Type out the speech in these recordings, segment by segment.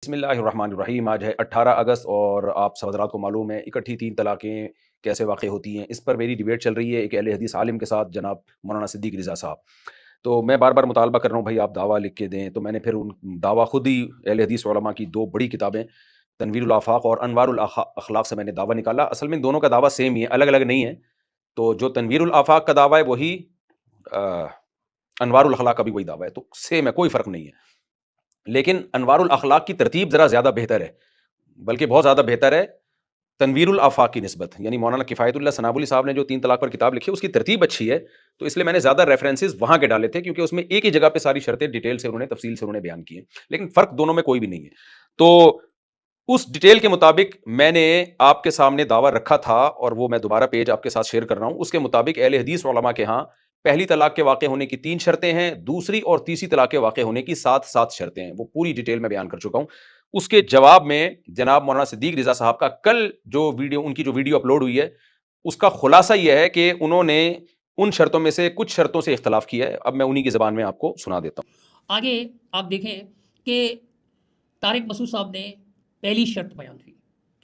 بسم اللہ الرحمن الرحیم۔ آج ہے 18 اگست اور آپ سب حضرات کو معلوم ہے اکٹھی 3 طلاقیں کیسے واقع ہوتی ہیں۔ اس پر میری ڈیبیٹ چل رہی ہے ایک اہل حدیث عالم کے ساتھ، جناب مولانا صدیق رضا صاحب۔ تو میں بار بار مطالبہ کر رہا ہوں بھائی آپ دعویٰ لکھ کے دیں، تو میں نے پھر ان دعویٰ خود ہی اہل حدیث علماء کی 2 بڑی کتابیں تنویر الآفاق اور انوار الاخلاق سے میں نے دعویٰ نکالا۔ اصل میں ان دونوں کا دعویٰ سیم ہی ہے، الگ الگ نہیں ہے۔ تو جو تنویر الآفاق کا دعویٰ ہے وہی انوار الاخلاق کا بھی وہی دعویٰ ہے، تو سیم ہے، کوئی فرق نہیں ہے۔ لیکن انوار الاخلاق کی ترتیب ذرا زیادہ بہتر ہے، بلکہ بہت زیادہ بہتر ہے تنویر الآفاق کی نسبت۔ یعنی مولانا کفایت اللہ ثنابلی صاحب نے جو 3 طلاق پر کتاب لکھی ہے اس کی ترتیب اچھی ہے، تو اس لیے میں نے زیادہ ریفرنسز وہاں کے ڈالے تھے، کیونکہ اس میں ایک ہی جگہ پہ ساری شرطیں ڈیٹیل سے انہوں نے تفصیل سے انہوں نے بیان کی ہیں، لیکن فرق دونوں میں کوئی بھی نہیں ہے۔ تو اس ڈیٹیل کے مطابق میں نے آپ کے سامنے دعویٰ رکھا تھا، اور وہ میں دوبارہ پیج آپ کے ساتھ شیئر کر رہا ہوں۔ اس کے مطابق اہل حدیث علماء کے ہاں پہلی طلاق کے واقع ہونے کی 3 شرطیں ہیں، دوسری اور تیسری طلاق کے واقع ہونے کی 7 شرطیں ہیں۔ وہ پوری ڈیٹیل میں بیان کر چکا ہوں۔ اس کے جواب میں جناب مولانا صدیق رضا صاحب کا کل جو ویڈیو ان کی جو ویڈیو اپلوڈ ہوئی ہے، اس کا خلاصہ یہ ہے کہ انہوں نے ان شرطوں میں سے کچھ شرطوں سے اختلاف کیا ہے۔ اب میں انہی کی زبان میں آپ کو سنا دیتا ہوں۔ آگے آپ دیکھیں کہ طارق مسعود صاحب نے پہلی شرط بیان کی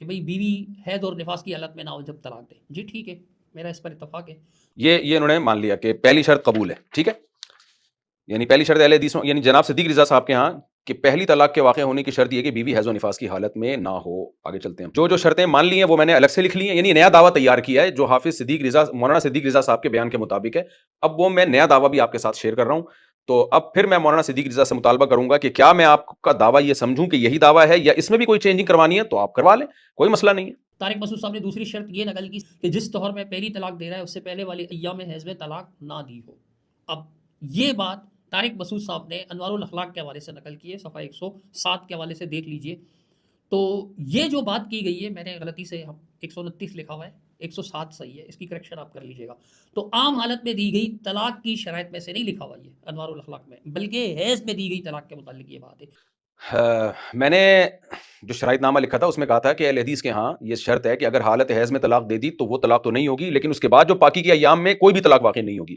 کہ بھئی بیوی حیض اور نفاس کی حالت میں نہ ہو جب طلاق دے۔ جی ٹھیک ہے، میرا اس پر اتفاق ہے۔ یہ انہوں نے مان لیا کہ پہلی شرط قبول ہے، ٹھیک ہے۔ یعنی پہلی شرط اہل حدیث یعنی جناب صدیق رضا صاحب کے ہاں کہ پہلی طلاق کے واقع ہونے کی شرط یہ کہ بیوی حیض و نفاس کی حالت میں نہ ہو۔ آگے چلتے ہیں، جو شرطیں مان لی ہیں وہ میں نے الگ سے لکھ لی ہیں، یعنی نیا دعویٰ تیار کیا ہے جو حافظ مولانا صدیق رضا صاحب کے بیان کے مطابق ہے۔ اب وہ میں نیا دعویٰ بھی آپ کے ساتھ شیئر کر رہا ہوں۔ تو اب پھر میں مولانا صدیق رضا سے مطالبہ کروں گا کہ کیا میں آپ کا دعویٰ یہ سمجھوں کہ یہی دعویٰ ہے، یا اس میں بھی کوئی چینجنگ کروانی ہے تو آپ کروا لیں، کوئی مسئلہ نہیں ہے۔ طارق مسعود صاحب نے دوسری شرط یہ نقل کی کہ جس طور میں پہلی طلاق دے رہا ہے اس سے پہلے والے ایام حیض میں طلاق نہ دی ہو۔ اب یہ بات طارق مسعود صاحب نے انوار الاخلاق کے حوالے سے نقل کی ہے، صفحہ 107 کے حوالے سے دیکھ لیجئے۔ تو یہ جو بات کی گئی ہے، میں نے غلطی سے 129 لکھا ہوا ہے، 107 صحیح ہے، اس کی کریکشن آپ کر لیجئے گا۔ تو عام حالت میں دی گئی طلاق کی شرائط میں سے نہیں لکھا ہوا یہ انوار الاخلاق میں، بلکہ حیض میں دی گئی طلاق کے متعلق یہ بات ہے۔ میں نے جو شرائط نامہ لکھا تھا اس میں کہا تھا کہ اہل حدیث کے ہاں یہ شرط ہے کہ اگر حالت حیض میں طلاق دے دی تو وہ طلاق تو نہیں ہوگی، لیکن اس کے بعد جو پاکی کے ایام میں کوئی بھی طلاق واقع نہیں ہوگی۔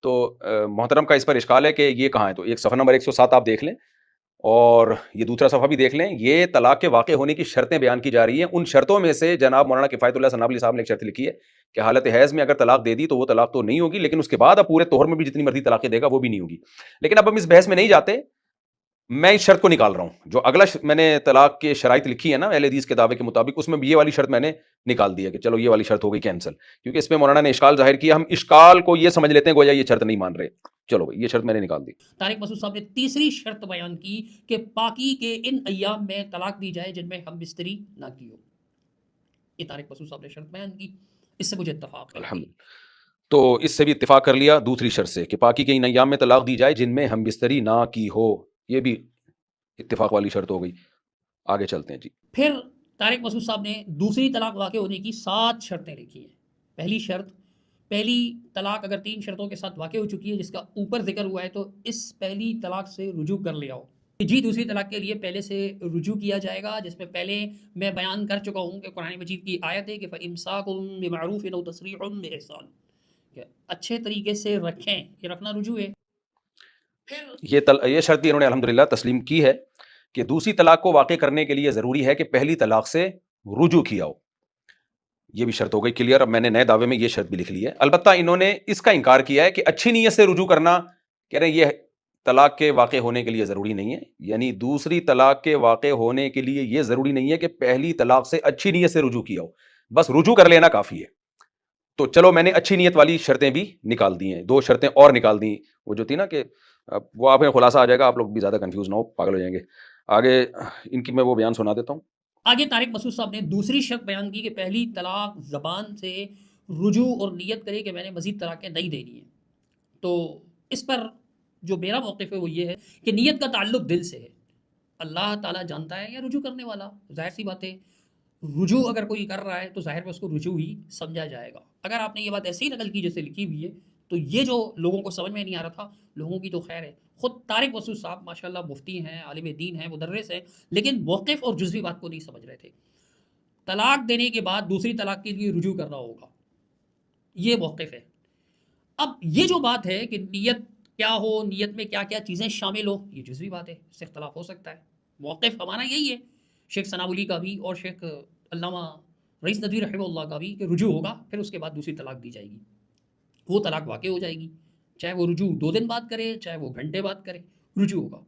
تو محترم کا اس پر اشکال ہے کہ یہ کہاں ہے، تو ایک صفحہ نمبر 107 آپ دیکھ لیں، اور یہ دوسرا صفحہ بھی دیکھ لیں۔ یہ طلاق کے واقع ہونے کی شرطیں بیان کی جا رہی ہیں۔ ان شرطوں میں سے جناب مولانا کفایت اللہ ثنابلی صاحب نے ایک شرط لکھی ہے کہ حالت حیض میں اگر طلاق دے دی تو وہ طلاق تو نہیں ہوگی، لیکن اس کے بعد اب پورے طہر میں بھی جتنی مرضی طلاقیں دے گا وہ بھی نہیں ہوگی۔ لیکن اب ہم اس بحث میں نہیں جاتے، میں اس شرط کو نکال رہا ہوں۔ جو اگلا میں نے طلاق کے شرائط لکھی ہے نا اہل حدیث کے دعوے کے مطابق، اس میں بھی یہ والی شرط میں نے نکال دی ہے کہ چلو یہ والی شرط ہو گئی کینسل، کیونکہ اس میں مولانا نے اشکال ظاہر کیا۔ ہم اشکال کو یہ سمجھ لیتے ہیں گویا یہ شرط نہیں مان رہے، چلو بھائی یہ شرط میں نے نکال دی۔ طارق مسعود صاحب نے تیسری شرط بیان کی کہ پاکی کے ان ایام میں طلاق دی جائے جن میں ہم بستری نہ کی ہو۔ یہ طارق مسعود صاحب نے شرط بیان کی، اس سے مجھے اتفاق ہے۔ الحمدللہ، تو اس سے بھی اتفاق کر لیا دوسری شرط سے کہ پاکی کے ان ایام میں طلاق دی جائے جن میں ہم بستری نہ کی ہو، یہ بھی اتفاق والی شرط ہو گئی۔ آگے چلتے ہیں جی۔ پھر طارق مسعود صاحب نے دوسری طلاق واقع ہونے کی 7 شرطیں لکھی ہیں۔ پہلی شرط، پہلی طلاق اگر 3 شرطوں کے ساتھ واقع ہو چکی ہے جس کا اوپر ذکر ہوا ہے تو اس پہلی طلاق سے رجوع کر لیا ہو۔ جی دوسری طلاق کے لیے پہلے سے رجوع کیا جائے گا، جس میں پہلے میں بیان کر چکا ہوں کہ قرآن مجید کی آیت ہے کہ فَإِمْسَاكٌ بِمَعْرُوفٍ أَوْ تَسْرِيحٌ بِإِحْسَانٍ، کہ اچھے طریقے سے رکھیں، یہ رکھنا رجوع ہے۔ پھر یہ شرط بھی انہوں نے الحمدللہ تسلیم کی ہے کہ دوسری طلاق کو واقع کرنے کے لیے ضروری ہے کہ پہلی طلاق سے رجوع کیا ہو۔ یہ بھی شرط ہو گئی کلیئر۔ اب میں نے نئے دعوے میں یہ شرط بھی لکھ لی ہے۔ البتہ انہوں نے اس کا انکار کیا ہے کہ اچھی نیت سے رجوع کرنا، کہہ رہے ہیں یہ طلاق کے واقع ہونے کے لیے ضروری نہیں ہے، یعنی دوسری طلاق کے واقع ہونے کے لیے یہ ضروری نہیں ہے کہ پہلی طلاق سے اچھی نیت سے رجوع کیا ہو، بس رجوع کر لینا کافی ہے۔ تو چلو میں نے اچھی نیت والی شرطیں بھی نکال دی ہیں، 2 شرطیں اور نکال دی، وہ جو تھی نا کہ وہ آپ میں خلاصہ آ جائے گا، آپ لوگ بھی زیادہ کنفیوز نہ ہو، پاگل ہو جائیں گے۔ آگے ان کی میں وہ بیان سنا دیتا ہوں۔ آگے طارق مسعود صاحب نے دوسری شرط بیان کی کہ پہلی طلاق زبان سے رجوع اور نیت کرے کہ میں نے مزید طلاقیں نہیں دینی ہیں۔ تو اس پر جو میرا موقف ہے وہ یہ ہے کہ نیت کا تعلق دل سے ہے، اللہ تعالیٰ جانتا ہے یا رجوع کرنے والا، ظاہر سی بات ہے رجوع اگر کوئی کر رہا ہے تو ظاہر میں اس کو رجوع ہی سمجھا جائے گا۔ اگر آپ نے یہ بات ایسے ہی نقل کی جیسے لکھی ہوئی ہے تو یہ جو لوگوں کو سمجھ میں نہیں آ رہا تھا، لوگوں کی تو خیر ہے۔ خود طارق مسعود صاحب ماشاءاللہ مفتی ہیں، عالم دین ہیں، مدرس ہیں، لیکن موقف اور جزوی بات کو نہیں سمجھ رہے تھے۔ طلاق دینے کے بعد دوسری طلاق کے لیے رجوع کرنا ہوگا، یہ موقف ہے۔ اب یہ جو بات ہے کہ نیت کیا ہو، نیت میں کیا کیا چیزیں شامل ہو، یہ جزوی بات ہے، اس سے اختلاف ہو سکتا ہے، موقف ہمارا یہی ہے، شیخ ثناء اللہ کا بھی اور شیخ علامہ رئیس ندوی رحمہ اللہ کا بھی، کہ رجوع ہوگا پھر اس کے بعد دوسری طلاق دی جائے گی، وہ طلاق واقع ہو جائے گی، چاہے وہ رجوع 2 دن بعد کرے چاہے وہ گھنٹے بعد کرے، رجوع ہوگا۔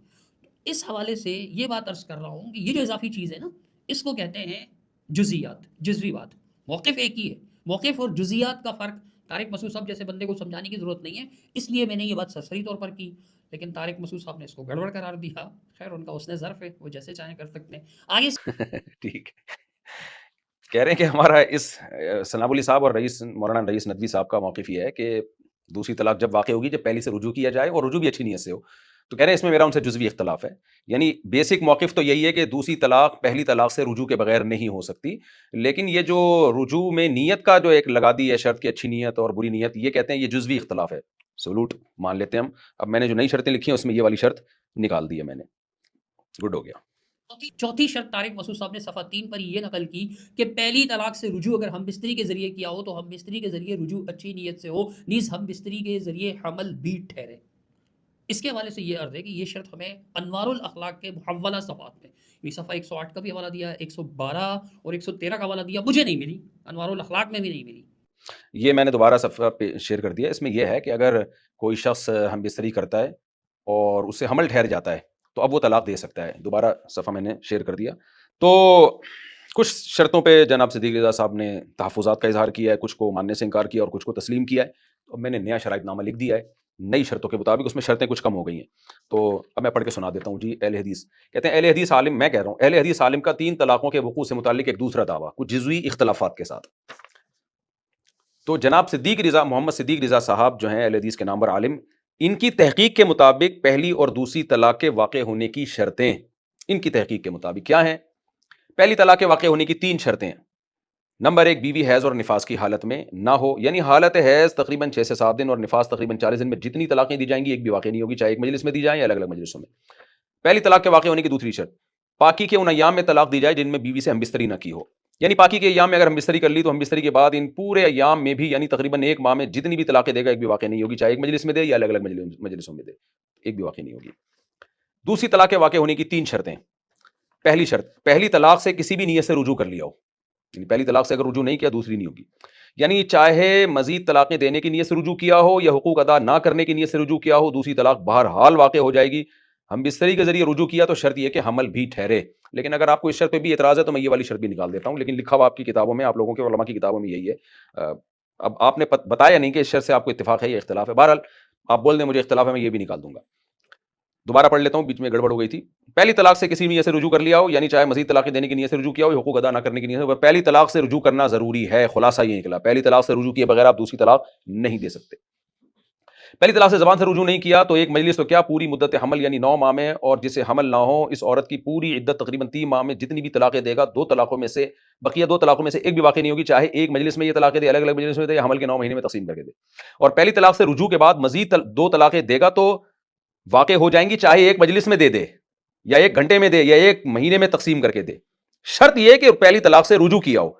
اس حوالے سے یہ بات عرض کر رہا ہوں کہ یہ جو اضافی چیز ہے نا، اس کو کہتے ہیں جزیات، جزوی بات۔ موقف ایک ہی ہے، موقف اور جزیات کا فرق طارق مسعود صاحب جیسے بندے کو سمجھانے کی ضرورت نہیں ہے، اس لیے میں نے یہ بات سرسری طور پر کی، لیکن طارق مسعود صاحب نے اس کو گڑبڑ قرار دیا۔ خیر ان کا حسن ظرف ہے، وہ جیسے چاہیں کر سکتے ہیں۔ آگے ٹھیک کہہ رہے ہیں کہ ہمارا اس ثناء اللہ صاحب اور مولانا رئیس ندوی صاحب کا موقف یہ ہے کہ دوسری طلاق جب واقع ہوگی جب پہلی سے رجوع کیا جائے اور رجوع بھی اچھی نیت سے ہو، تو کہہ رہے ہیں اس میں میرا ان سے جزوی اختلاف ہے، یعنی بیسک موقف تو یہی ہے کہ دوسری طلاق پہلی طلاق سے رجوع کے بغیر نہیں ہو سکتی، لیکن یہ جو رجوع میں نیت کا جو ایک لگا دی ہے شرط کی اچھی نیت اور بری نیت، یہ کہتے ہیں یہ جزوی اختلاف ہے، سولوٹ مان لیتے ہیں ہم۔ اب میں نے جو نئی شرطیں لکھی ہیں اس میں یہ والی شرط نکال دی ہے میں نے، گڈ ہو گیا۔ چوتھی شرط طارق مسعود صاحب نے صفحہ 3 پر یہ نقل کی کہ پہلی طلاق سے رجوع اگر ہم بستری کے ذریعے کیا ہو تو ہم بستری کے ذریعے رجوع اچھی نیت سے ہو، نیز ہم بستری کے ذریعے حمل بھی ٹھہرے۔ اس کے حوالے سے یہ عرض ہے کہ یہ شرط ہمیں انوار الاخلاق کے محولہ صفحات میں، یہ صفحہ 108 کا بھی حوالہ دیا، 112 اور 113 کا حوالہ دیا، مجھے نہیں ملی، انوار الاخلاق میں بھی نہیں ملی۔ یہ میں نے دوبارہ صفحہ پہ شیئر کر دیا۔ اس میں یہ ہے کہ اگر کوئی شخص ہم بستری کرتا ہے اور اس سے حمل ٹھہر جاتا ہے تو اب وہ طلاق دے سکتا ہے، دوبارہ صفحہ میں نے شیئر کر دیا۔ تو کچھ شرطوں پہ جناب صدیق رضا صاحب نے تحفظات کا اظہار کیا ہے، کچھ کو ماننے سے انکار کیا اور کچھ کو تسلیم کیا ہے، تو میں نے نیا شرائط نامہ لکھ دیا ہے نئی شرطوں کے مطابق، اس میں شرطیں کچھ کم ہو گئی ہیں، تو اب میں پڑھ کے سنا دیتا ہوں۔ جی اہل حدیث کہتے ہیں، اہل حدیث عالم، میں کہہ رہا ہوں اہل حدیث عالم کا 3 طلاقوں کے وقوع سے متعلق ایک دوسرا دعویٰ کچھ جزوی اختلافات کے ساتھ۔ تو جناب صدیق رضا، محمد صدیق رضا صاحب جو ہیں اہل حدیث کے نامور عالم، ان کی تحقیق کے مطابق پہلی اور دوسری طلاق کے واقع ہونے کی شرطیں، ان کی تحقیق کے مطابق کیا ہیں؟ پہلی طلاق کے واقع ہونے کی 3 شرطیں ہیں۔ نمبر 1، بیوی حیض اور نفاس کی حالت میں نہ ہو، یعنی حالت حیض تقریباً 6 سے 7 دن اور نفاس تقریباً 40 دن میں جتنی طلاقیں دی جائیں گی ایک بھی واقع نہیں ہوگی، چاہے ایک مجلس میں دی جائیں یا الگ الگ مجلسوں میں۔ پہلی طلاق کے واقع ہونے کی دوسری شرط، پاکی کے ان ایام میں طلاق دی جائے جن میں بیوی سے ہم بستری نہ کی ہو، یعنی پاکی کے ایام میں اگر ہم بستری کر لی تو ہم بستری کے بعد ان پورے ایام میں بھی، یعنی تقریباً 1 ماہ میں جتنی بھی طلاقیں دے گا ایک بھی واقع نہیں ہوگی، چاہے ایک مجلس میں دے یا الگ الگ مجلسوں میں دے، ایک بھی واقع نہیں ہوگی۔ دوسری طلاق کے واقع ہونے کی 3 شرطیں۔ پہلی شرط، پہلی طلاق سے کسی بھی نیت سے رجوع کر لیا ہو، یعنی پہلی طلاق سے اگر رجوع نہیں کیا دوسری نہیں ہوگی، یعنی چاہے مزید طلاقیں دینے کی نیت سے رجوع کیا ہو یا حقوق ادا نہ کرنے کی نیت سے رجوع کیا ہو، دوسری طلاق بہرحال واقع ہو جائے گی۔ ہم بستری کے ذریعے رجوع کیا تو شرط یہ کہ حمل بھی ٹھہرے، لیکن اگر آپ کو اس شرط پہ بھی اعتراض ہے تو میں یہ والی شرط بھی نکال دیتا ہوں، لیکن لکھا ہوا آپ کی کتابوں میں، آپ لوگوں کے علماء کی کتابوں میں یہی ہے۔ اب آپ نے بتایا نہیں کہ اس شرط سے آپ کو اتفاق ہے یا اختلاف ہے، بہرحال آپ بول دیں مجھے اختلاف ہے، میں یہ بھی نکال دوں گا۔ دوبارہ پڑھ لیتا ہوں، بیچ میں گڑبڑ ہو گئی تھی۔ پہلی طلاق سے کسی نیت سے رجوع کر لیا ہو، یعنی چاہے مزید طلاقیں دینے کی نیت سے رجوع کیا ہو یا حقوق ادا نہ کرنے کی نیت سے، پہلی طلاق سے رجوع کرنا ضروری ہے۔ خلاصہ یہ نکلا، پہلی طلاق سے رجوع کیے بغیر آپ دوسری طلاق نہیں دے سکتے۔ پہلی طلاق سے زبان سے رجوع نہیں کیا تو ایک مجلس تو کیا، پوری مدت حمل یعنی 9 ماہ میں، اور جسے حمل نہ ہو اس عورت کی پوری عدت تقریباً 3 ماہ میں جتنی بھی طلاقیں دے گا، 2 طلاقوں میں سے بقیہ 2 طلاقوں میں سے ایک بھی واقع نہیں ہوگی، چاہے ایک مجلس میں یہ طلاقیں دے، الگ الگ مجلس میں دے، یا حمل کے 9 مہینے میں تقسیم کر کے دے۔ اور پہلی طلاق سے رجوع کے بعد مزید 2 طلاقیں دے گا تو واقع ہو جائیں گی، چاہے ایک مجلس میں دے دے یا 1 گھنٹے میں دے یا 1 مہینے میں تقسیم کر کے دے۔ شرط یہ کہ پہلی طلاق سے رجوع کیا ہو۔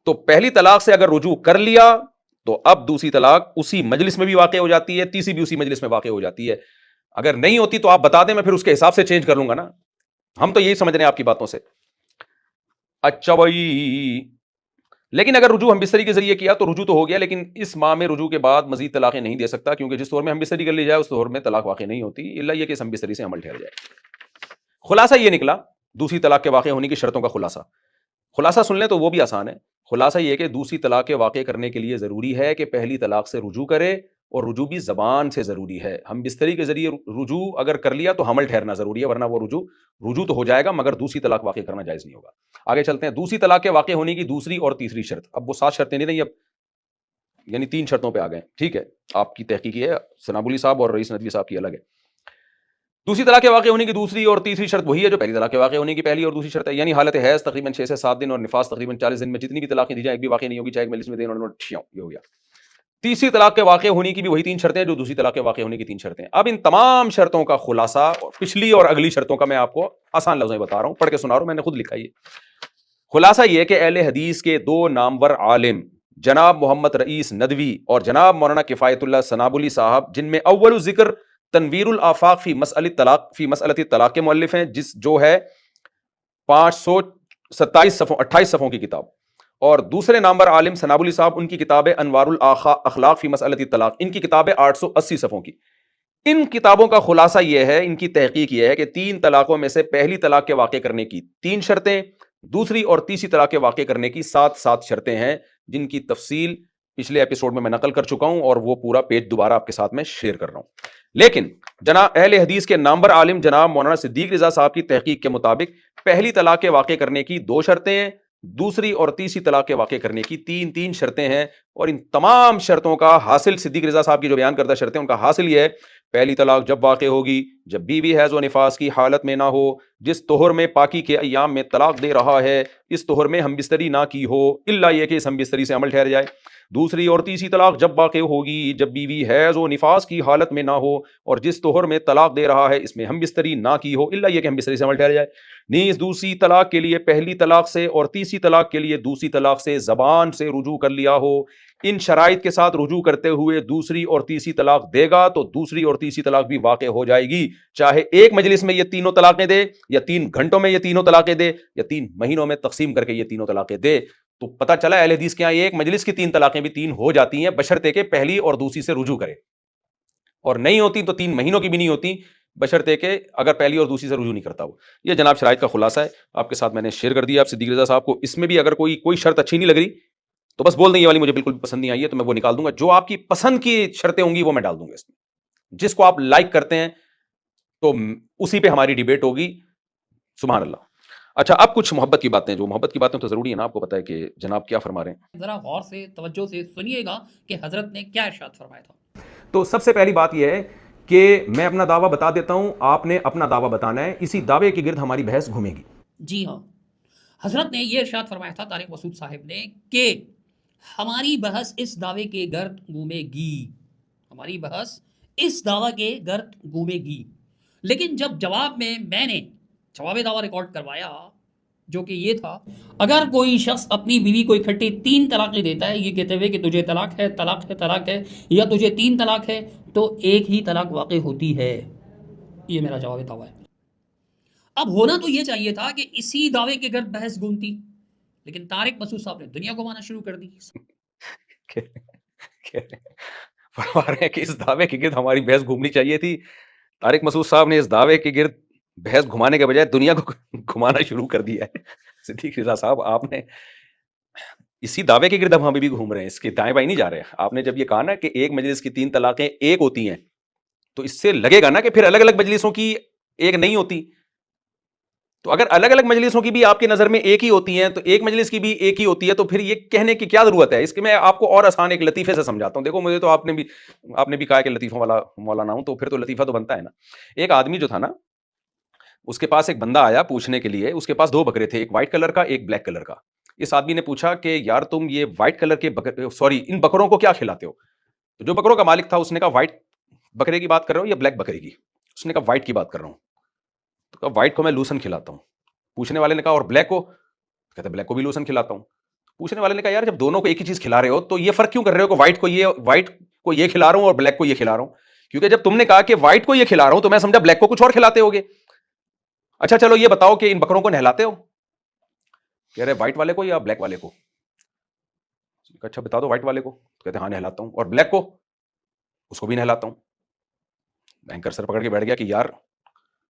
تو پہلی طلاق سے اگر رجوع کر لیا تو اب دوسری طلاق اسی مجلس میں بھی واقع ہو جاتی ہے، تیسری بھی اسی مجلس میں واقع ہو جاتی ہے۔ اگر نہیں ہوتی تو آپ بتا دیں، میں پھر اس کے حساب سے چینج کر لوں گا نا، ہم تو یہی سمجھ رہے ہیں آپ کی باتوں سے۔ اچھا بھائی، لیکن اگر رجوع ہم بستری کے ذریعے کیا تو رجوع تو ہو گیا، لیکن اس ماہ میں رجوع کے بعد مزید طلاقیں نہیں دے سکتا، کیونکہ جس دور میں ہم بستری کر لی جائے اس دور میں طلاق واقع نہیں ہوتی، الا یہ کہ اس ہم بستری سے عمل ٹھہر جائے۔ خلاصہ یہ نکلا دوسری طلاق کے واقع ہونے کی شرطوں کا خلاصہ سن لیں تو وہ بھی آسان ہے۔ خلاصہ یہ کہ دوسری طلاق کے واقع کرنے کے لیے ضروری ہے کہ پہلی طلاق سے رجوع کرے، اور رجوع بھی زبان سے ضروری ہے۔ ہم بستری کے ذریعے رجوع اگر کر لیا تو حمل ٹھہرنا ضروری ہے، ورنہ وہ رجوع تو ہو جائے گا مگر دوسری طلاق واقع کرنا جائز نہیں ہوگا۔ آگے چلتے ہیں، دوسری طلاق کے واقع ہونے کی دوسری اور تیسری شرط۔ اب وہ 7 شرطیں نہیں رہی، اب یعنی 3 شرطوں پہ آ گئے، ٹھیک ہے، آپ کی تحقیقی ہے، ثناء اللہ صاحب اور رئیس ندوی صاحب کی الگ ہے۔ دوسری طلاق کے واقع ہونے کی دوسری اور تیسری شرط وہی ہے جو پہلی طلاق کے واقع ہونے کی پہلی اور دوسری شرط ہے، یعنی حالت حیض تقریباً 6 سے 7 دن اور نفاس تقریباً 40 دن میں جتنی بھی طلاقیں دی جائیں ایک بھی واقع نہیں ہوگی، چاہے ایک مجلس میں دیں، یہ ہو گیا۔ تیسری طلاق کے واقع ہونے کی بھی وہی 3 شرطیں جو دوسری طلاق کے واقع ہونے کی 3 شرطیں۔ اب ان تمام شرطوں کا خلاصہ، پچھلی اور اگلی شرطوں کا میں آپ کو آسان لفظوں میں بتا رہا ہوں، پڑھ کے سنا رہا ہوں، میں نے خود لکھا یہ خلاصہ یہ کہ اہل حدیث کے 2 نامور عالم جناب محمد رئیس ندوی اور جناب مولانا کفایت اللہ ثناء اللہ صاحب، جن میں اول ذکر تنویر الآفاق فی مسئلۃ الطلاق کے مؤلف ہیں، جو ہے 527 صفحوں 28 صفحوں کی کتاب، اور دوسرے نمبر عالم ثناب علی صاحب، ان کی کتاب ہے انوار الاخلاق فی مسئلۃ الطلاق، ان کی کتاب ہے 880 صفحوں کی۔ ان کتابوں کا خلاصہ یہ ہے، ان کی تحقیق یہ ہے کہ 3 طلاقوں میں سے پہلی طلاق کے واقع کرنے کی 3 شرطیں، دوسری اور تیسری طلاق کے واقع کرنے کی 7 شرطیں ہیں، جن کی تفصیل پچھلے ایپیسوڈ میں نقل کر چکا ہوں، اور وہ پورا پیج دوبارہ آپ کے ساتھ میں شیئر کر رہا ہوں۔ لیکن جناب اہل حدیث کے نامور عالم جناب مولانا صدیق رضا صاحب کی تحقیق کے مطابق پہلی طلاق کے واقع کرنے کی 2 شرطیں ہیں، دوسری اور تیسری طلاق کے واقع کرنے کی 3 شرطیں ہیں، اور ان تمام شرطوں کا حاصل، صدیق رضا صاحب کی جو بیان کردہ شرطیں، ان کا حاصل یہ ہے: پہلی طلاق جب واقع ہوگی جب بیوی حیض و نفاس کی حالت میں نہ ہو، جس طہر میں پاکی کے ایام میں طلاق دے رہا ہے اس طہر میں ہم بستری نہ کی ہو، الا یہ کہ اس ہم بستری سے عمل ٹھہر جائے۔ دوسری اور تیسری طلاق جب واقع ہوگی جب بیوی حیض و نفاس کی حالت میں نہ ہو اور جس طہر میں طلاق دے رہا ہے اس میں ہم بستری نہ کی ہو، الا یہ کہ ہم بستری سے عمل ٹھہر جائے۔ نیز دوسری طلاق کے لیے پہلی طلاق سے اور تیسری طلاق کے لیے دوسری طلاق سے زبان سے رجوع کر لیا ہو۔ ان شرائط کے ساتھ رجوع کرتے ہوئے دوسری اور تیسری طلاق دے گا تو دوسری اور تیسری طلاق بھی واقع ہو جائے گی، چاہے ایک مجلس میں یہ تینوں طلاقیں دے، یا 3 گھنٹوں میں یہ تینوں طلاقیں دے، یا 3 مہینوں میں تقسیم کر کے یہ تینوں طلاقیں دے۔ تو پتہ چلا اہل حدیث کے یہاں ایک مجلس کی 3 طلاقیں بھی 3 ہو جاتی ہیں، بشرطے کہ پہلی اور دوسری سے رجوع کرے، اور نہیں ہوتی تو 3 مہینوں کی بھی نہیں ہوتی، بشرطے کہ اگر پہلی اور دوسری سے رجوع نہیں کرتا ہو۔ یہ جناب شرائط کا خلاصہ ہے، آپ کے ساتھ میں نے شیئر کر دیا۔ آپ صدیق رضا صاحب کو اس میں بھی اگر کوئی شرط اچھی نہیں لگ رہی تو بس بول دیں یہ والی مجھے بالکل پسند نہیں آئی ہے، تو میں وہ نکال دوں گا۔ جو آپ کی پسند کی شرطیں ہوں گی وہ میں ڈال دوں گا اس میں، جس کو آپ لائک کرتے ہیں تو اسی پہ ہماری ڈیبیٹ ہوگی۔ سبحان اللہ۔ اچھا، اب کچھ محبت کی باتیں، جو محبت کی باتیں تو ضروری ہے نا، آپ کو پتہ ہے کہ جناب کیا فرما رہے ہیں۔ ذرا غور سے توجہ سے سنیے گا کہ حضرت نے کیا ارشاد فرمایا تھا۔ تو سب سے پہلی بات یہ ہے کہ میں اپنا دعویٰ بتا دیتا ہوں، آپ نے اپنا دعویٰ بتانا ہے، اسی دعوے کے گرد ہماری بحث گھومے گی۔ جی ہاں، حضرت نے یہ ارشاد فرمایا تھا طارق مسعود صاحب نے کہ ہماری بحث اس دعوے کے گرد گھومے گی، ہماری بحث اس دعویٰ کے گرد گھومے گی۔ لیکن جب جواب میں نے جواب دعویٰ ریکارڈ کروایا، جو کہ یہ تھا، اگر کوئی شخص اپنی بیوی کو اکٹھے 3 طلاقیں دیتا ہے، یہ کہتے ہوئے کہ تجھے طلاق ہے، طلاق ہے، طلاق ہے، یا تجھے 3 طلاق ہے، تو ایک ہی طلاق واقع ہوتی ہے۔ یہ میرا جواب دعویٰ ہے۔ اب ہونا تو یہ چاہیے تھا کہ اسی دعوے کے گرد بحث گھومتی، لیکن طارق مسعود صاحب نے دنیا گھمانا شروع کر دی۔ فرما رہے ہیں کہ اس دعوے کے گرد ہماری بحث گھومنی چاہیے تھی۔ طارق مسعود صاحب نے اس دعوے کے گرد بحث گھمانے کے بجائے دنیا کو گھمانا شروع کر دیا ہے۔ صدیق رضا صاحب، آپ نے اسی دعوے کے گرد ہم ابھی بھی گھوم رہے ہیں، اس کے دائیں بائیں نہیں جا رہے۔ آپ نے جب یہ کہا نا کہ ایک مجلس کی 3 طلاقیں ایک ہوتی ہیں، تو اس سے لگے گا نا کہ پھر الگ الگ مجلسوں کی ایک نہیں ہوتی۔ تو اگر الگ الگ مجلسوں کی بھی آپ کی نظر میں ایک ہی ہوتی ہیں، تو ایک مجلس کی بھی ایک ہی ہوتی ہے، تو پھر یہ کہنے کی کیا ضرورت ہے؟ اس کے میں آپ کو اور آسان ایک لطیفے سے سمجھاتا ہوں۔ دیکھو، مجھے تو آپ نے بھی کہا کہ لطیفوں والا مولانا ہوں، تو پھر تو لطیفہ تو بنتا ہے نا۔ ایک آدمی جو تھا نا، اس کے پاس ایک بندہ آیا پوچھنے کے لیے، اس کے پاس 2 بکرے تھے، ایک وائٹ کلر کا، ایک بلیک کلر کا۔ اس آدمی نے پوچھا کہ یار تم یہ وائٹ کلر کے ان بکروں کو کیا کھلاتے ہو؟ تو جو بکروں کا مالک تھا اس نے کہا وائٹ بکرے کی بات کر رہا ہوں یا بلیک بکرے کی؟ اس نے کہا وائٹ کی بات کر رہا ہوں۔ تو کہا وائٹ کو میں لوسن کھلاتا ہوں۔ پوچھنے والے نے کہا اور بلیک کو؟ کہتے بلیک کو بھی لوسن کھلاتا ہوں۔ پوچھنے والے نے کہا یار جب دونوں کو ایک ہی چیز کھلا رہے ہو تو یہ فرق کیوں کر رہے ہو کہ وائٹ کو یہ کھلا رہا ہوں اور بلیک کو یہ کھلا رہا ہوں؟ کیونکہ جب تم نے کہا کہ وائٹ کو یہ کھلا رہا ہوں تو میں سمجھا بلیک کو کچھ اور کھلاتے ہوگے۔ اچھا چلو یہ بتاؤ کہ ان بکروں کو نہلاتے ہو؟ کہہ رہے وائٹ والے کو یا بلیک والے کو؟ اچھا بتا دو وائٹ والے کو۔ کہتے ہاں نہلاتا ہوں۔ اور بلیک کو؟ اس کو بھی نہلاتا ہوں۔ اینکر سر پکڑ کے بیٹھ گیا کہ یار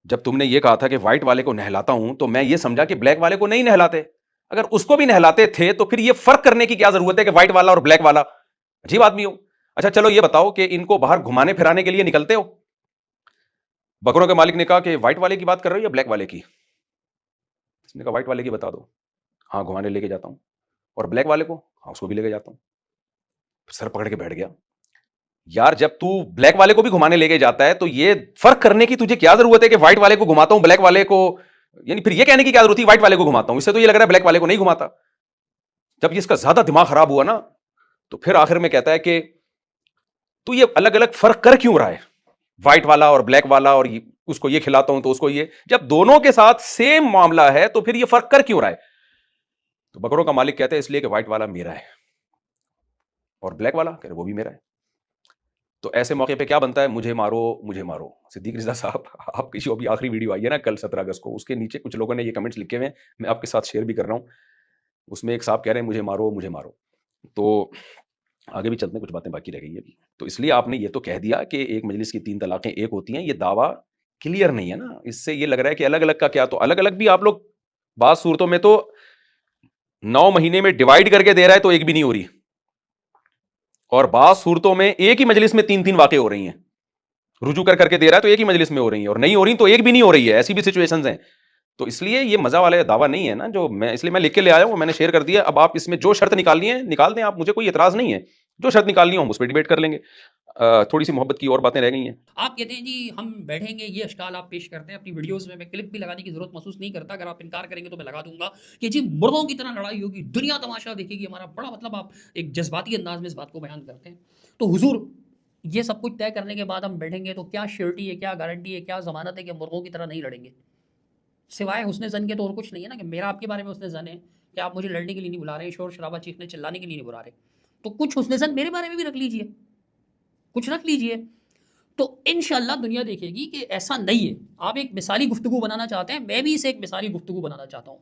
جب تم نے یہ کہا تھا کہ وائٹ والے کو نہلاتا ہوں تو میں یہ سمجھا کہ بلیک والے کو نہیں نہلاتے، اگر اس کو بھی نہلاتے تھے تو پھر یہ فرق کرنے کی کیا ضرورت ہے کہ وائٹ والا اور بلیک والا؟ عجیب آدمی ہو۔ اچھا چلو یہ بتاؤ کہ ان کو باہر گھمانے پھرانے کے لیے نکلتے ہو؟ بکروں کے مالک نے کہا کہ وائٹ والے کی بات کر رہے ہو یا بلیک والے کی؟ اس نے کہا وائٹ والے کی بتا دو۔ ہاں گھمانے لے کے جاتا ہوں۔ اور بلیک والے کو؟ ہاں اس کو بھی لے کے جاتا ہوں۔ سر پکڑ کے بیٹھ گیا، یار جب تو بلیک والے کو بھی گھمانے لے کے جاتا ہے تو یہ فرق کرنے کی تجھے کیا ضرورت ہے کہ وائٹ والے کو گھماتا ہوں بلیک والے کو، یعنی پھر یہ کہنے کی کیا ضرورت تھی وائٹ والے کو گھماتا ہوں؟ اس سے تو یہ لگ رہا ہے بلیک والے کو نہیں گھماتا۔ جب اس کا زیادہ دماغ خراب ہوا نا تو پھر آخر میں کہتا ہے کہ تو یہ الگ الگ فرق کر کیوں رہا ہے، وائٹ والا اور بلیک والا، اور اس کو یہ کھلاتا ہوں تو اس کو یہ، جب دونوں کے ساتھ سیم معاملہ ہے تو پھر یہ فرق کر کیوں رہا ہے؟ تو بکروں کا مالک کہتا ہے اس لیے کہ وائٹ والا میرا ہے اور بلیک والا کہ وہ بھی میرا ہے۔ تو ایسے موقع پہ کیا بنتا ہے؟ مجھے مارو مجھے مارو. صدیق رضا صاحب آپ کی جو ابھی آخری ویڈیو آئی ہے نا کل 17 اگست کو، اس کے نیچے کچھ لوگوں نے یہ کمنٹس لکھے ہوئے ہیں، میں آپ کے ساتھ شیئر بھی کر رہا ہوں. اس میں ایک صاحب کہہ رہے ہیں مجھے مارو مجھے مارو. تو آگے بھی چلتے ہیں، کچھ باتیں باقی رہ گئی ہیں ابھی. تو اس لیے آپ نے یہ تو کہہ دیا کہ ایک مجلس کی 3 طلاقیں ایک ہوتی ہیں، یہ دعویٰ کلیئر نہیں ہے نا. اس سے یہ لگ رہا ہے کہ الگ الگ کا کیا، تو الگ الگ بھی آپ لوگ بعض صورتوں میں تو 9 مہینے میں ڈیوائیڈ کر کے دے رہا ہے تو ایک بھی نہیں ہو رہی، اور بعض صورتوں میں ایک ہی مجلس میں 3 واقع ہو رہی ہیں. رجوع کر کے دے رہا ہے تو ایک ہی مجلس میں ہو رہی ہیں، اور نہیں ہو رہی تو ایک بھی نہیں ہو رہی ہے. ایسی بھی سچویشنز ہیں. تو اس لیے یہ مزہ والا دعویٰ نہیں ہے نا جو میں، اس لیے میں لکھ کے لے آیا ہوں، میں نے شیئر کر دیا. اب آپ اس میں جو شرط نکالنی ہے نکال دیں آپ، مجھے کوئی اعتراض نہیں ہے. جو شرط نکالنی ہو ہم اس پہ ڈیبیٹ کر لیں گے. تھوڑی سی محبت کی اور باتیں رہ گئی ہیں. آپ کہتے ہیں جی ہم بیٹھیں گے، یہ اشکال آپ پیش کرتے ہیں اپنی ویڈیوز میں کلپ بھی لگانے کی ضرورت محسوس نہیں کرتا. اگر آپ انکار کریں گے تو میں لگا دوں گا کہ جی مردوں کی طرح لڑائی ہوگی، دنیا تماشا دیکھے گی ہمارا. بڑا مطلب آپ ایک جذباتی انداز میں اس بات کو بیان کرتے ہیں. تو حضور یہ سب کچھ طے کرنے کے بعد ہم بیٹھیں گے تو کیا شیورٹی ہے، کیا گارنٹی ہے، کیا ضمانت ہے کہ مرغوں کی طرح نہیں لڑیں گے؟ سوائے حسن زن کے تو اور کچھ نہیں ہے نا، کہ میرا آپ کے بارے میں حسن زن ہے کہ آپ مجھے لڑنے کے لیے نہیں بلا رہے، شور شرابہ چیخنے چلانے کے لیے نہیں بلا رہے. تو کچھ حسن زن میرے بارے میں بھی رکھ لیجئے، کچھ رکھ لیجئے. تو انشاءاللہ دنیا دیکھے گی کہ ایسا نہیں ہے. آپ ایک مثالی گفتگو بنانا چاہتے ہیں، میں بھی اسے ایک مثالی گفتگو بنانا چاہتا ہوں.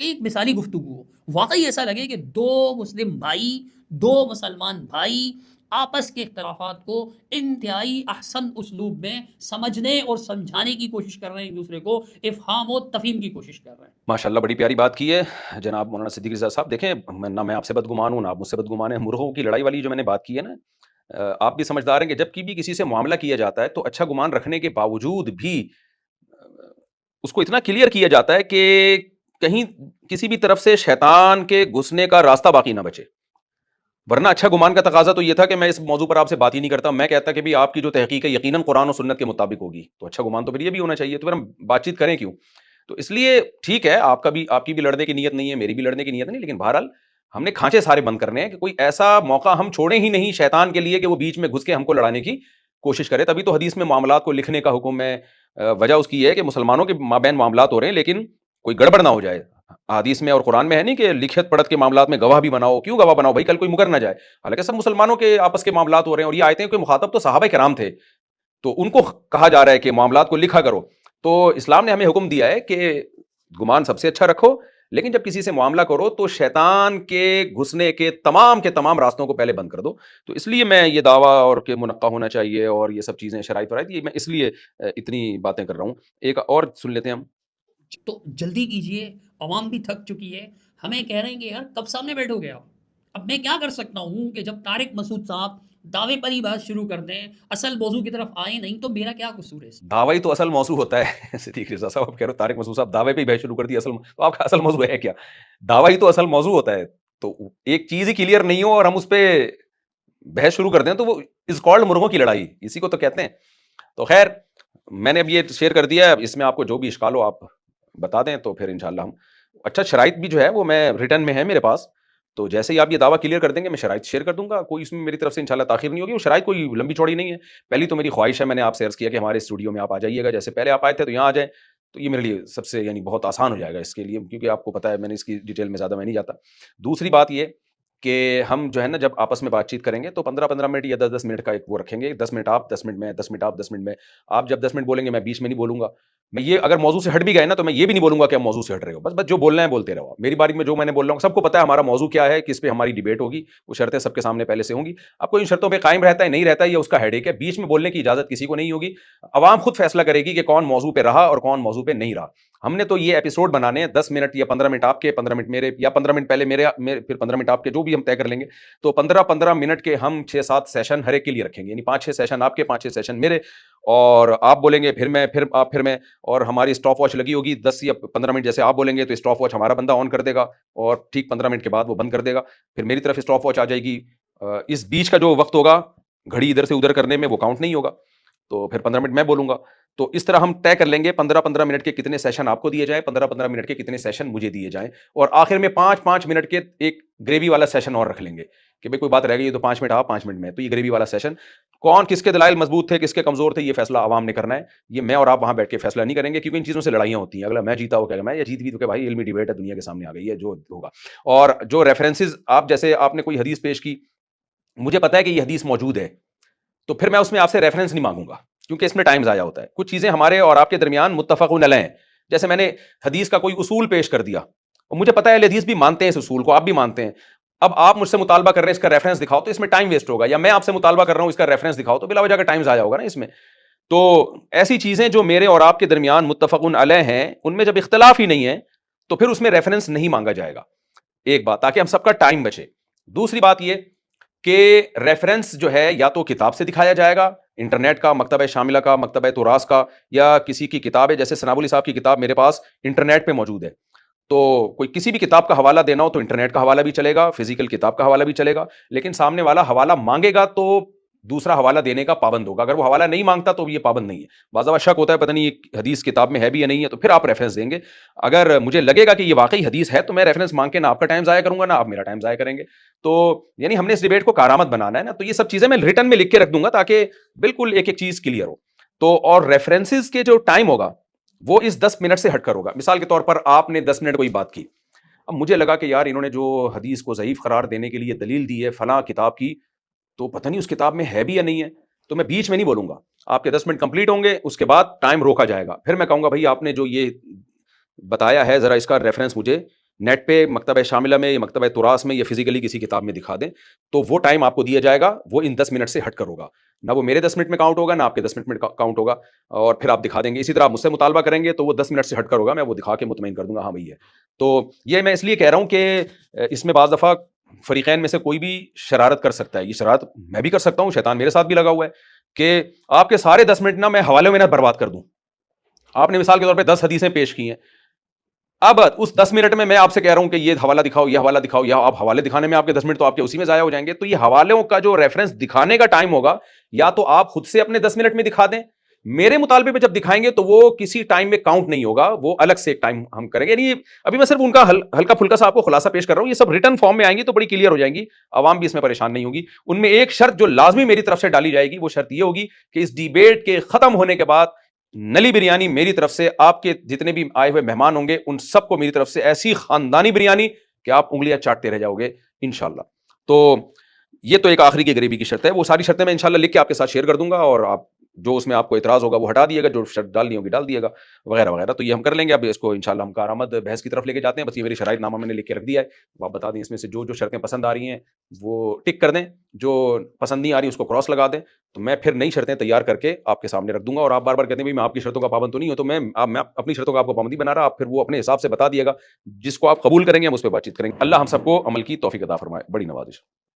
ایک مثالی گفتگو ہو، واقعی ایسا لگے کہ 2 مسلم بھائی، 2 مسلمان بھائی آپس کے اختلافات کو انتہائی احسن اسلوب میں سمجھنے اور سمجھانے کی کوشش کر رہے ہیں، ایک دوسرے کو افہام و تفہیم کی کوشش کر رہے ہیں. ماشاءاللہ بڑی پیاری بات کی ہے جناب مولانا صدیق رضا صاحب. دیکھیں نہ میں آپ سے بدگمان ہوں نہ آپ مجھ سے بدگمان ہیں. مرغوں کی لڑائی والی جو میں نے بات کی ہے نا، آپ بھی سمجھدار ہیں کہ جب بھی کسی سے معاملہ کیا جاتا ہے تو اچھا گمان رکھنے کے باوجود بھی اس کو اتنا کلیئر کیا جاتا ہے کہ کہیں کسی بھی طرف سے شیطان کے گھسنے کا راستہ باقی نہ بچے. ورنہ اچھا گمان کا تقاضا تو یہ تھا کہ میں اس موضوع پر آپ سے بات ہی نہیں کرتا. میں کہتا کہ بھی آپ کی جو تحقیق ہے یقیناً قرآن و سنت کے مطابق ہوگی. تو اچھا گمان تو پھر یہ بھی ہونا چاہیے. تو پھر ہم بات چیت کریں کیوں؟ تو اس لیے ٹھیک ہے، آپ کی بھی لڑنے کی نیت نہیں ہے، میری بھی لڑنے کی نیت نہیں، لیکن بہرحال ہم نے کھانچے سارے بند کرنے ہیں کہ کوئی ایسا موقع ہم چھوڑیں ہی نہیں شیطان کے لیے کہ وہ بیچ میں گھس کے ہم کو لڑانے کی کوشش کرے. تبھی تو حدیث میں معاملات کو لکھنے کا حکم ہے. وجہ اس کی یہ ہے کہ مسلمانوں کے مابین معاملات ہو رہے ہیں لیکن کوئی گڑبڑ نہ ہو جائے. حدیث میں اور قرآن میں ہے نہیں کہ لکھت پڑھت کے معاملات میں گواہ بھی بناؤ. کیوں گواہ بناؤ بھائی؟ کل کوئی مکر نہ جائے. حالانکہ سب مسلمانوں کے آپس کے معاملات ہو رہے ہیں، اور یہ آیتیں کہ مخاطب تو صحابہ کرام تھے، تو ان کو کہا جا رہا ہے کہ معاملات کو لکھا کرو. تو اسلام نے ہمیں حکم دیا ہے کہ گمان سب سے اچھا رکھو، لیکن جب کسی سے معاملہ کرو تو شیطان کے گھسنے کے تمام راستوں کو پہلے بند کر دو. تو اس لیے میں یہ دعویٰ اور کہ منقع ہونا چاہیے اور یہ سب چیزیں شرائط فرائط، یہ میں اس لیے اتنی باتیں کر رہا ہوں. ایک اور سن لیتے ہیں ہم. تو جلدی کیجئے، عوام بھی تھک چکی ہے. ہمیں کہہ رہے ہیں کہ یار کب سامنے بیٹھو گے آپ؟ اب میں کیا کر سکتا ہوں کہ جب طارق مسعود صاحب دعوے پر ہی بات شروع کر دیں، اصل موضوع کی طرف آئے نہیں، تو میرا کیا قصور ہے اس میں؟ دعوی تو اصل موضوع ہوتا ہے. صدیق رضا صاحب آپ کہہ رہے ہو طارق مسعود صاحب دعوے پہ ہی بحث شروع کر دی، تو آپ کا اصل موضوع ہے کیا؟ دعوی تو اصل موضوع ہوتا ہے. تو ایک چیز ہی کلیئر نہیں ہو اور ہم اس پہ بحث شروع کر دیں تو وہ از کالڈ مرغوں کی لڑائی، اسی کو تو کہتے ہیں. تو خیر میں نے اب یہ شیئر کر دیا ہے. اس میں آپ کو جو بھی اشکال ہو آپ بتا دیں تو پھر انشاءاللہ ہم اچھا شرائط بھی جو ہے وہ میں ریٹرن میں ہے میرے پاس. تو جیسے ہی آپ یہ دعویٰ کلیئر کر دیں گے میں شرائط شیئر کر دوں گا. کوئی اس میں میری طرف سے انشاءاللہ تاخیر نہیں ہوگی. وہ شرائط کوئی لمبی چوڑی نہیں ہے. پہلی تو میری خواہش ہے، میں نے آپ سے عرض کیا کہ ہمارے اسٹوڈیو میں آپ آ جائیے گا، جیسے پہلے آپ آئے تھے تو یہاں آ جائیں. تو یہ میرے لیے سب سے بہت آسان ہو جائے گا اس کے لیے، کیونکہ آپ کو پتہ ہے میں نے اس کی ڈیٹیل میں زیادہ میں نہیں جاتا. دوسری بات یہ کہ ہم جو ہے نا جب آپس میں بات چیت کریں گے تو 15 منٹ یا 10 منٹ کا ایک وہ رکھیں گے. 10 منٹ آپ، 10 منٹ میں، 10 منٹ آپ، 10 منٹ میں. آپ جب 10 منٹ بولیں گے میں بیچ میں نہیں بولوں گا. میں یہ اگر موضوع سے ہٹ بھی گئے نا تو میں یہ بھی نہیں بولوں گا کہ ہم موضوع سے ہٹ رہے ہو. بس جو بولنا ہے بولتے رہو. میری باری میں جو میں نے بول رہا ہوں سب کو پتہ ہے ہمارا موضوع کیا ہے، کس پہ ہماری ڈیبیٹ ہوگی. وہ شرطیں سب کے سامنے پہلے سے ہوں گی. اب کوئی ان شرطوں پہ قائم رہتا ہے نہیں رہتا ہے یہ اس کا ہیڈیک ہے. بیچ میں بولنے کی اجازت کسی کو نہیں ہوگی. عوام خود فیصلہ کرے گی کہ کون موضوع پہ رہا اور کون موضوع پہ نہیں رہا. ہم نے تو یہ ایپیسوڈ بنانے ہیں 10 منٹ یا 15 منٹ آپ کے، 15 منٹ میرے، یا 15 منٹ پہلے میرے پھر 15 منٹ آپ کے، جو بھی ہم طے کر لیں گے. تو 15 منٹ کے ہم 6-7 سیشن ہر ایک کے لیے رکھیں گے. 5-6 سیشن آپ کے، 5-6 سیشن میرے. اور آپ بولیں گے پھر میں، پھر آپ، پھر میں. اور ہماری اسٹاپ واچ لگی ہوگی 10 یا 15 منٹ. جیسے آپ بولیں گے تو اسٹاپ واچ ہمارا بندہ آن کر دے گا اور ٹھیک 15 منٹ کے بعد وہ بند کر دے گا. پھر میری طرف اسٹاپ واچ آ جائے گی. اس بیچ کا جو وقت ہوگا گھڑی ادھر سے ادھر کرنے میں وہ کاؤنٹ نہیں ہوگا. تو پھر 15 منٹ میں بولوں گا. تو اس طرح ہم طے کر لیں گے 15 منٹ کے کتنے سیشن آپ کو دیے جائیں، 15 منٹ کے کتنے سیشن مجھے دیے جائیں. اور آخر میں 5 منٹ کے ایک گریوی والا سیشن اور رکھ لیں گے کہ بھئی کوئی بات رہ گئی تو 5 منٹ آپ، 5 منٹ میں. تو یہ گریوی والا سیشن کون کس کے دلائل مضبوط تھے، کس کے کمزور تھے، یہ فیصلہ عوام نے کرنا ہے. یہ میں اور آپ وہاں بیٹھ کے فیصلہ نہیں کریں گے، کیونکہ ان چیزوں سے لڑائیاں ہوتی ہیں. اگلا میں جیتا ہو کہ میں، یا جیت بھی تو کہ بھائی علمی ڈیبیٹ ہے، دنیا کے سامنے آ گئی ہے جو ہوگا. اور جو ریفرنسز آپ، جیسے آپ نے کوئی حدیث پیش کی، مجھے پتا ہے کہ یہ حدیث موجود ہے، تو پھر میں اس میں آپ سے ریفرنس نہیں مانگوں گا، کیونکہ اس میں ٹائم ضائع ہوتا ہے. کچھ چیزیں ہمارے اور آپ کے درمیان متفقون علیہ ہیں. جیسے میں نے حدیث کا کوئی اصول پیش کر دیا اور مجھے پتا ہے اہل حدیث بھی مانتے ہیں اس اصول کو، آپ بھی مانتے ہیں. اب آپ مجھ سے مطالبہ کر رہے ہیں اس کا ریفرنس دکھاؤ، تو اس میں ٹائم ویسٹ ہوگا. یا میں آپ سے مطالبہ کر رہا ہوں اس کا ریفرنس دکھاؤ، تو بلا وجہ کا ٹائم ضائع ہوگا نا اس میں. تو ایسی چیزیں جو میرے اور آپ کے درمیان متفقون علیہ ہیں، ان میں جب اختلاف ہی نہیں ہے تو پھر اس میں ریفرنس نہیں مانگا جائے گا. ایک بات، تاکہ ہم سب کا ٹائم بچے. دوسری بات یہ کہ ریفرنس جو ہے یا تو کتاب سے دکھایا جائے گا، انٹرنیٹ کا، مکتبہ شاملہ کا، مکتبہ تراث کا، یا کسی کی کتاب ہے. جیسے ثنابلی صاحب کی کتاب میرے پاس انٹرنیٹ پہ موجود ہے، تو کوئی کسی بھی کتاب کا حوالہ دینا ہو تو انٹرنیٹ کا حوالہ بھی چلے گا، فزیکل کتاب کا حوالہ بھی چلے گا. لیکن سامنے والا حوالہ مانگے گا تو دوسرا حوالہ دینے کا پابند ہوگا. اگر وہ حوالہ نہیں مانگتا تو یہ پابند نہیں ہے. بعض اوقات شک ہوتا ہے پتہ نہیں یہ حدیث کتاب میں ہے بھی یا نہیں ہے، تو پھر آپ ریفرنس دیں گے. اگر مجھے لگے گا کہ یہ واقعی حدیث ہے تو میں ریفرنس مانگ کے نہ آپ کا ٹائم ضائع کروں گا، نہ آپ میرا ٹائم ضائع کریں گے. تو یعنی ہم نے اس ڈیبیٹ کو کارآمد بنانا ہے نا. تو یہ سب چیزیں میں ریٹن میں لکھ کے رکھ دوں گا تاکہ بالکل ایک ایک چیز کلیئر ہو. تو اور ریفرنسز کے جو ٹائم ہوگا وہ اس 10 منٹ سے ہٹ کر ہوگا. مثال کے طور پر آپ نے 10 منٹ کوئی بات کی، اب مجھے لگا کہ یار انہوں نے جو حدیث کو ضعیف قرار دینے کے لیے دلیل دی ہے فلاں کتاب کی، تو پتہ نہیں اس کتاب میں ہے بھی یا نہیں ہے. تو میں بیچ میں نہیں بولوں گا، آپ کے 10 منٹ کمپلیٹ ہوں گے، اس کے بعد ٹائم روکا جائے گا. پھر میں کہوں گا بھائی آپ نے جو یہ بتایا ہے ذرا اس کا ریفرنس مجھے نیٹ پہ، مکتبہ شاملہ میں یا مکتبہ تراث میں یا فزیکلی کسی کتاب میں دکھا دیں. تو وہ ٹائم آپ کو دیا جائے گا، وہ ان 10 منٹ سے ہٹ کر ہوگا. نہ وہ میرے 10 منٹ میں کاؤنٹ ہوگا، نہ آپ کے 10 منٹ میں کاؤنٹ ہوگا. اور پھر آپ دکھا دیں گے. اسی طرح آپ مجھ سے مطالبہ کریں گے تو وہ 10 منٹ سے ہٹ کر ہوگا، میں وہ دکھا کے مطمئن کر دوں گا ہاں بھائی ہے. تو یہ میں اس لیے کہہ رہا ہوں کہ اس میں بعض دفعہ فریقین میں سے کوئی بھی شرارت کر سکتا ہے. یہ شرارت میں بھی کر سکتا ہوں، شیطان میرے ساتھ بھی لگا ہوا ہے کہ آپ کے سارے 10 منٹ نہ میں حوالے میں نہ برباد کر دوں. آپ نے مثال کے طور پہ 10 حدیثیں پیش کی ہیں، اب اس 10 منٹ میں آپ سے کہہ رہا ہوں کہ یہ حوالہ دکھاؤ، یہ حوالہ دکھاؤ، یا آپ حوالے دکھانے میں آپ کے 10 منٹ تو آپ کے اسی میں ضائع ہو جائیں گے. تو یہ حوالوں کا جو ریفرنس دکھانے کا ٹائم ہوگا، یا تو آپ خود سے اپنے 10 منٹ میں دکھا دیں، میرے مطالبے پہ جب دکھائیں گے تو وہ کسی ٹائم میں کاؤنٹ نہیں ہوگا، وہ الگ سے ایک ٹائم ہم کریں گے. یعنی ابھی میں صرف ان کا ہلکا پھلکا سا آپ کو خلاصہ پیش کر رہا ہوں. یہ سب ریٹن فارم میں آئیں گی تو بڑی کلیئر ہو جائیں گی، عوام بھی اس میں پریشان نہیں ہوگی. ان میں ایک شرط جو لازمی میری طرف سے ڈالی جائے گی، وہ شرط یہ ہوگی کہ اس ڈیبیٹ کے ختم ہونے کے بعد نلی بریانی میری طرف سے، آپ کے جتنے بھی آئے ہوئے مہمان ہوں گے ان سب کو میری طرف سے ایسی خاندانی بریانی کہ آپ انگلیاں چاٹتے رہ جاؤ گے انشاءاللہ. تو یہ تو ایک آخری کی غریبی کی شرط ہے. وہ ساری شرطیں میں انشاءاللہ لکھ کے آپ کے ساتھ شیئر کر دوں گا، اور آپ جو اس میں آپ کو اعتراض ہوگا وہ ہٹا دیے گا، جو شرط ڈالنی ہوگی ڈال دیے گا، وغیرہ وغیرہ. تو یہ ہم کر لیں گے. اب اس کو انشاءاللہ ہم کارآمد بحث کی طرف لے کے جاتے ہیں. بس یہ میری شرائط نامہ میں نے لکھ کے رکھ دیا ہے، آپ بتا دیں اس میں سے جو جو شرطیں پسند آ رہی ہیں وہ ٹک کر دیں، جو پسند نہیں آ رہی اس کو کراس لگا دیں. تو میں پھر نئی شرطیں تیار کر کے آپ کے سامنے رکھ دوں گا. اور آپ بار بار کہتے ہیں میں آپ کی شرطوں کا پابند تو نہیں ہوں، تو میں اپنی شرطوں کا آپ کو پابندی بنا رہا. آپ پھر وہ اپنے حساب سے بتا دیے گا، جس کو آپ قبول کریں گے ہم اس پہ بات چیت کریں گے. اللہ ہم سب کو عمل کی توفیق عطا فرمائے. بڑی نوازش.